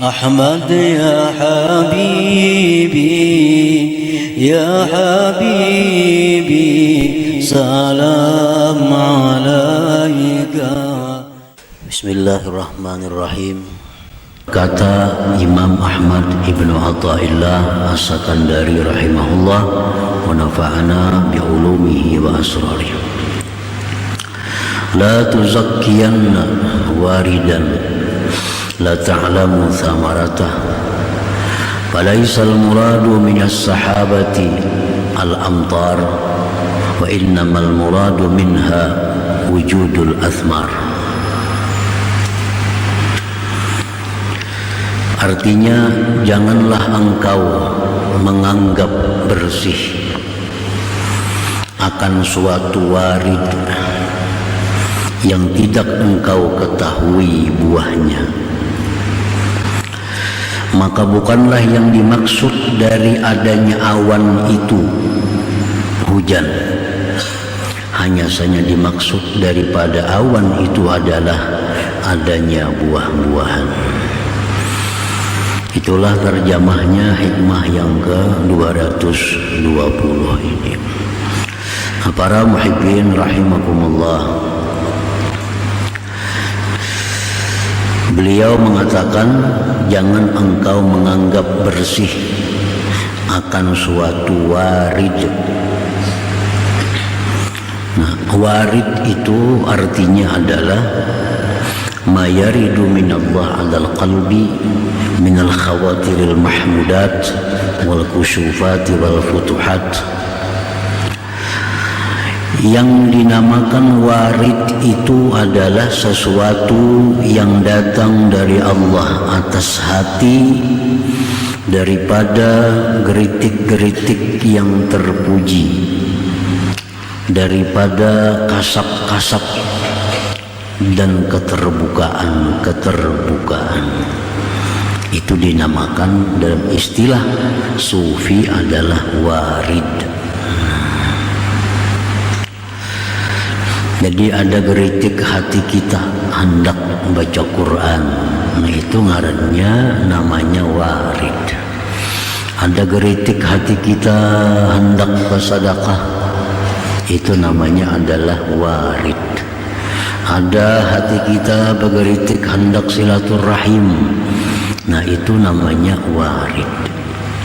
أحمد يا حبيبي يا حبيبي سلام عليك. Bismillahirrahmanirrahim. Kata Imam Ahmad ibnu Athaillah As-Sakandari rahimahullah wa nafa'ana bi'ulumihi wa asrarihi. La tuzakkiyanna waridan la ta'lamu thamarata falaisal muradu minas sahabati al-amtar wa innamal muradu minha wujudul athmar. Artinya, janganlah engkau menganggap bersih akan suatu warid yang tidak engkau ketahui buahnya. Maka bukanlah yang dimaksud dari adanya awan itu hujan. Hanya saja dimaksud daripada awan itu adalah adanya buah-buahan. Itulah terjemahnya hikmah yang ke-220 ini. Para muhibbin rahimakumullah, beliau mengatakan, jangan engkau menganggap bersih akan suatu warid. Nah, warid itu artinya adalah ma yaridu minallah alal qalbi minal khawatiril mahmudat wal kusyufati wal futuhat. Yang dinamakan warid itu adalah sesuatu yang datang dari Allah atas hati daripada geritik-geritik yang terpuji, daripada kasap-kasap dan keterbukaan. Itu dinamakan dalam istilah sufi adalah warid. Jadi ada geritik hati kita hendak membaca Quran, nah itu ngarannya namanya warid. Ada geritik hati kita hendak bersedekah, itu namanya adalah warid. Ada hati kita bergeritik hendak silaturahim, nah itu namanya warid.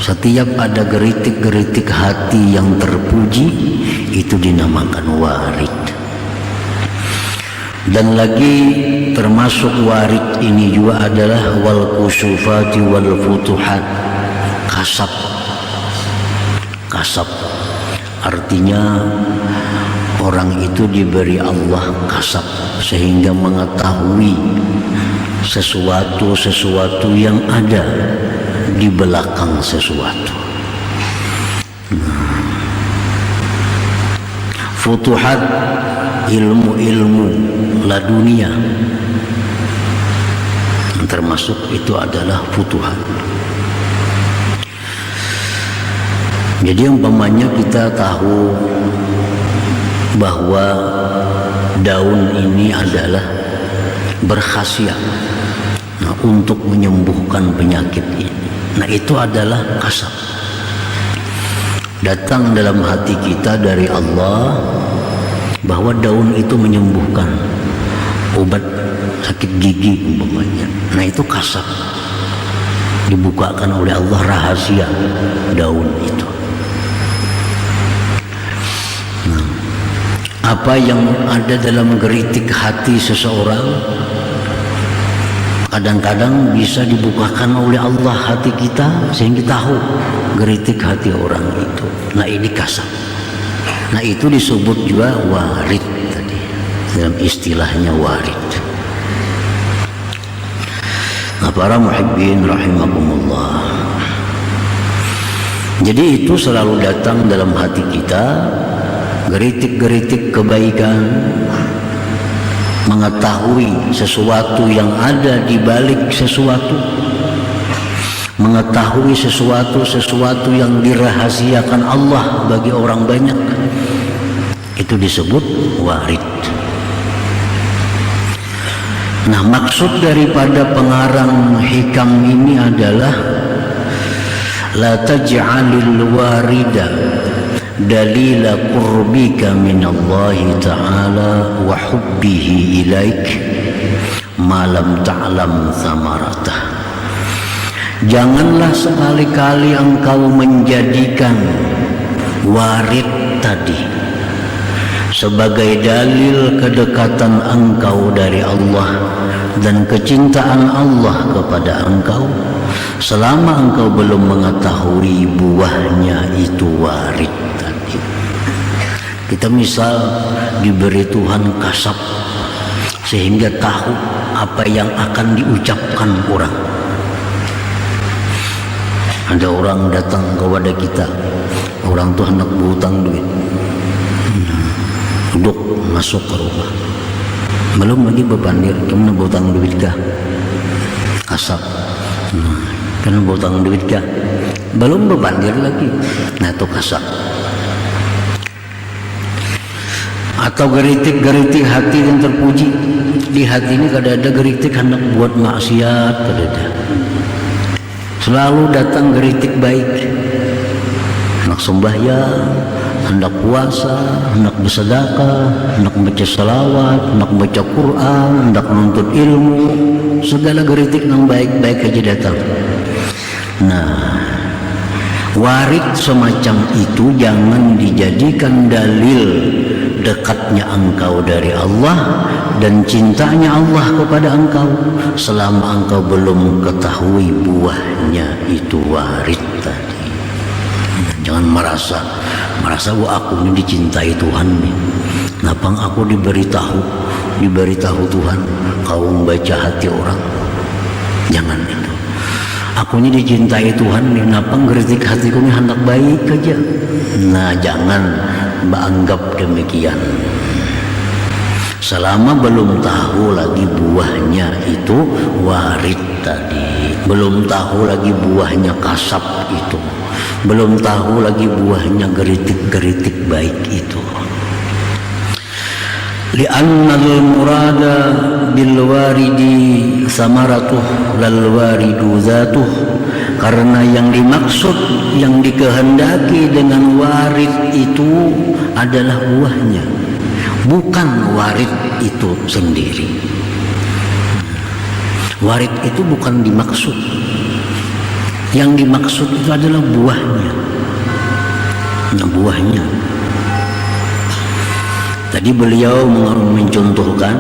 Setiap ada geritik-geritik hati yang terpuji, itu dinamakan warid. Dan lagi termasuk warid ini juga adalah wal kusufati wal futuhat. Kasab artinya orang itu diberi Allah kasab sehingga mengetahui sesuatu yang ada di belakang sesuatu. Futuhat ilmu-ilmu ladunia, termasuk itu adalah futuhat. Jadi umpamanya kita tahu bahwa daun ini adalah berkhasiat untuk menyembuhkan penyakit ini. Nah itu adalah kasab. Datang dalam hati kita dari Allah bahwa daun itu menyembuhkan, obat sakit gigi umpamanya. Nah itu kasab, dibukakan oleh Allah rahasia daun itu. Nah, apa yang ada dalam geritik hati seseorang kadang-kadang bisa dibukakan oleh Allah hati kita sehingga tahu geritik hati orang itu. Nah ini kasab. Nah itu disebut juga warid tadi, dalam istilahnya warid. Nah para muhibbin rahimakumullah, jadi itu selalu datang dalam hati kita, geritik-geritik kebaikan, mengetahui sesuatu yang ada di balik sesuatu, mengetahui sesuatu yang dirahasiakan Allah bagi orang banyak, itu disebut warid. Nah, maksud daripada pengarang hikam ini adalah la taj'alil warida dalila qurbika minallahi ta'ala wa hubbihi ilaik ma lam ta'lam thamaratah. Janganlah sekali-kali engkau menjadikan warid tadi sebagai dalil kedekatan engkau dari Allah dan kecintaan Allah kepada engkau selama engkau belum mengetahui buahnya itu warid tadi. Kita misal diberi Tuhan kasab sehingga tahu apa yang akan diucapkan orang. Ada orang datang kepada kita, orang tuh hendak berhutang duit, duduk masuk ke rumah, belum lagi bebandir, kamu berhutang duit kah? Kasab, kamu berhutang duit kah? Belum bebandir lagi, nah itu kasab. Atau geritik hati yang terpuji, di hati ini kadang ada geritik hendak buat maksiat, kadang selalu datang geritik baik, hendak sembahyang, hendak puasa, hendak bersedekah, hendak baca salawat, hendak baca Quran, hendak menuntut ilmu, segala geritik yang baik-baik aja datang. Nah, warid semacam itu jangan dijadikan dalil dekatnya engkau dari Allah dan cintanya Allah kepada engkau selama engkau belum ketahui buahnya itu warid tadi. Jangan merasa bahwa aku ini dicintai Tuhan nih. Kenapa aku diberitahu Tuhan kau membaca hati orang? Jangan itu. Aku ini dicintai Tuhan nih, kenapa ngeritik hatiku ini hendak baik aja? Nah, jangan menganggap demikian. Selama belum tahu lagi buahnya itu warid tadi, belum tahu lagi buahnya kasab itu, belum tahu lagi buahnya geritik baik itu. Li'annal murada bil waridi samaratuh lal waridu zatuh, karena yang dimaksud, yang dikehendaki dengan warid itu adalah buahnya, bukan warid itu sendiri. Warid itu bukan dimaksud, yang dimaksud itu adalah buahnya. Nah, buahnya tadi beliau mencontohkan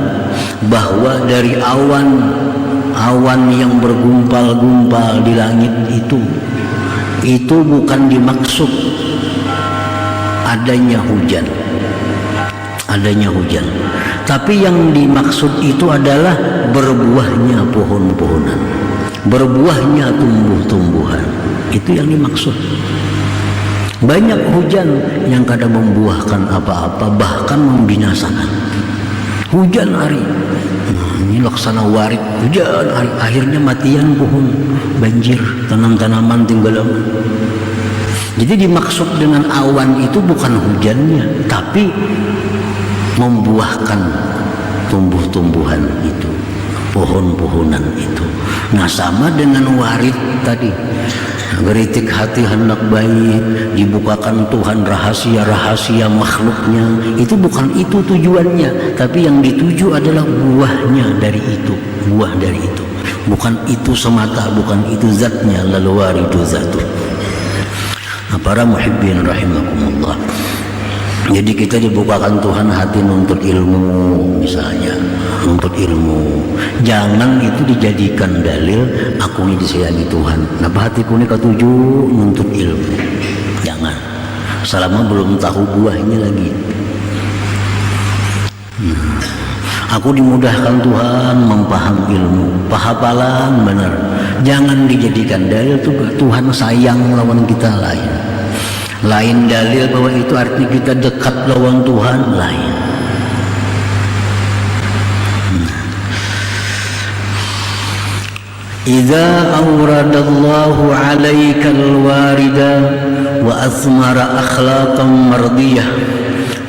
bahwa dari awan yang bergumpal-gumpal di langit itu bukan dimaksud adanya hujan, tapi yang dimaksud itu adalah berbuahnya pohon-pohonan, berbuahnya tumbuh-tumbuhan, itu yang dimaksud. Banyak hujan yang kadang membuahkan apa-apa, bahkan membinasakan. Hujan hari, ini laksana warid, hujan hari, akhirnya matian pohon, banjir, tanam-tanaman tinggalan. Jadi dimaksud dengan awan itu bukan hujannya, tapi membuahkan tumbuh-tumbuhan itu, pohon-pohonan itu. Nah, sama dengan warid tadi. Geritik hati hendak baik, dibukakan Tuhan rahasia-rahasia makhluknya, itu bukan itu tujuannya, tapi yang dituju adalah buahnya dari itu, buah dari itu, bukan itu semata, bukan itu zatnya, lalu waridu zatuh. Nah, para muhibbin rahimakumullah, jadi kita dibukakan Tuhan hati nuntut ilmu, misalnya nuntut ilmu, jangan itu dijadikan dalil aku ini disayangi Tuhan. Kenapa hatiku ini ketuju nuntut ilmu? Jangan, selama belum tahu buahnya lagi. Aku dimudahkan Tuhan memaham ilmu, pahapalan benar. Jangan dijadikan dalil Tuhan sayang lawan kita, lain dalil bahwa itu artinya kita dekat lawan Tuhan, lain. Idza awradallahu 'alaikal warida wa athmara akhlaqan mardiyah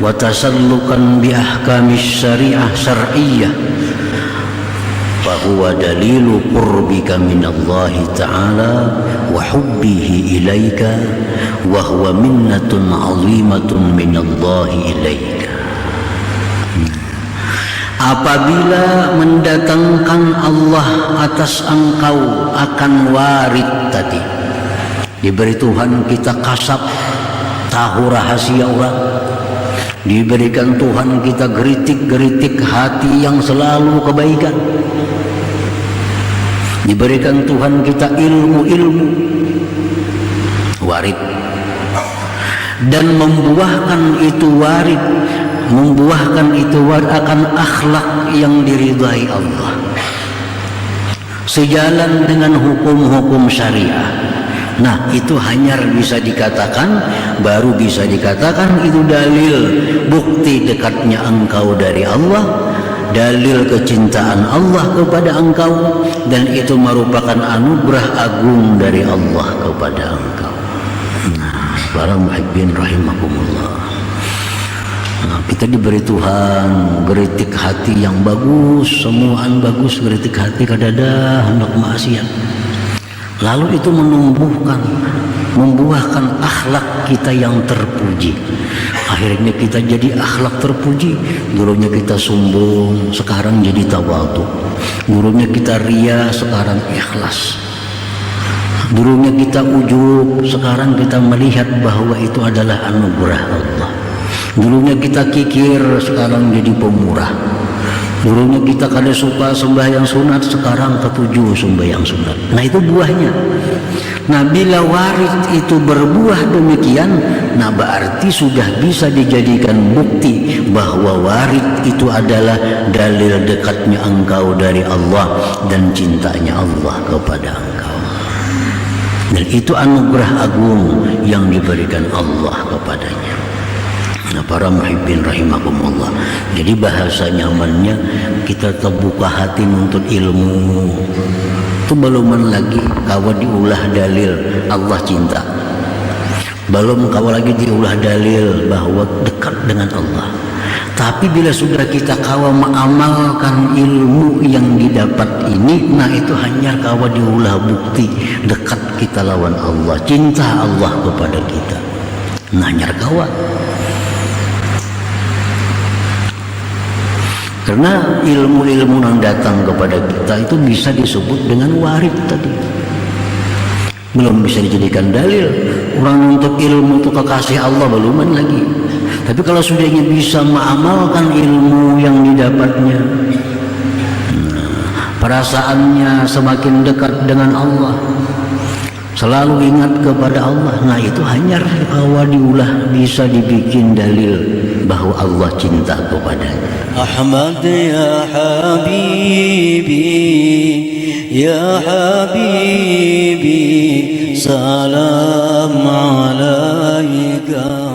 wa tasallukan bi ahkamis syariah syar'iyyah fahuwa dalilu qurbika minallahi ta'ala wa hubbihi ilaika wa huwa minnatun azimatun minallahi ilaika. Apabila mendatangkan Allah atas engkau akan warid tadi, diberi Tuhan kita kasab tahu rahasia orang, diberikan Tuhan kita geritik-geritik hati yang selalu kebaikan, diberikan Tuhan kita ilmu-ilmu warid, dan membuahkan itu warid akan akhlak yang diridhai Allah, sejalan dengan hukum-hukum syariah. Nah, itu hanya bisa dikatakan, baru bisa dikatakan itu dalil bukti dekatnya engkau dari Allah, dalil kecintaan Allah kepada engkau, dan itu merupakan anugerah agung dari Allah kepada engkau. Nah, para muhibbin rahimakumullah, kita diberi Tuhan geritik hati yang bagus, semuaan bagus, geritik hati kadada hendak maksiat. Lalu itu membuahkan akhlak kita yang terpuji. Akhirnya kita jadi akhlak terpuji. Dulunya kita sombong, sekarang jadi tawadhu. Dulunya kita ria, sekarang ikhlas. Dulunya kita ujub, sekarang kita melihat bahwa itu adalah anugerah Allah. Dulunya kita kikir, sekarang jadi pemurah. Dulunya kita kada suka sembahyang sunat, sekarang ketujuh sembahyang sunat. Nah, itu buahnya. Nah, bila warid itu berbuah demikian, nah berarti sudah bisa dijadikan bukti bahwa warid itu adalah dalil dekatnya engkau dari Allah dan cintanya Allah kepada engkau. Dan itu anugerah agung yang diberikan Allah kepadanya. Nah, para muhibbin rahimakumullah, jadi bahasa nyamannya kita terbuka hati nuntut ilmu. Itu beluman lagi kawa diulah dalil Allah cinta, belum kawa lagi diulah dalil bahwa dekat dengan Allah. Tapi bila sudah kita kawa mengamalkan ilmu yang didapat ini, nah itu hanya kawa diulah bukti dekat kita lawan Allah, cinta Allah kepada kita. Nah, hanya kawa. Karena ilmu-ilmu yang datang kepada kita itu bisa disebut dengan warid tadi. Belum bisa dijadikan dalil. Orang untuk ilmu itu kekasih Allah beluman lagi. Tapi kalau sudahnya bisa mengamalkan ilmu yang didapatnya, perasaannya semakin dekat dengan Allah, selalu ingat kepada Allah. Nah, itu hanya awal diulah bisa dibikin dalil bahwa Allah cinta kepadanya. Ahmad ya habibi, ya habibi, salam alaika.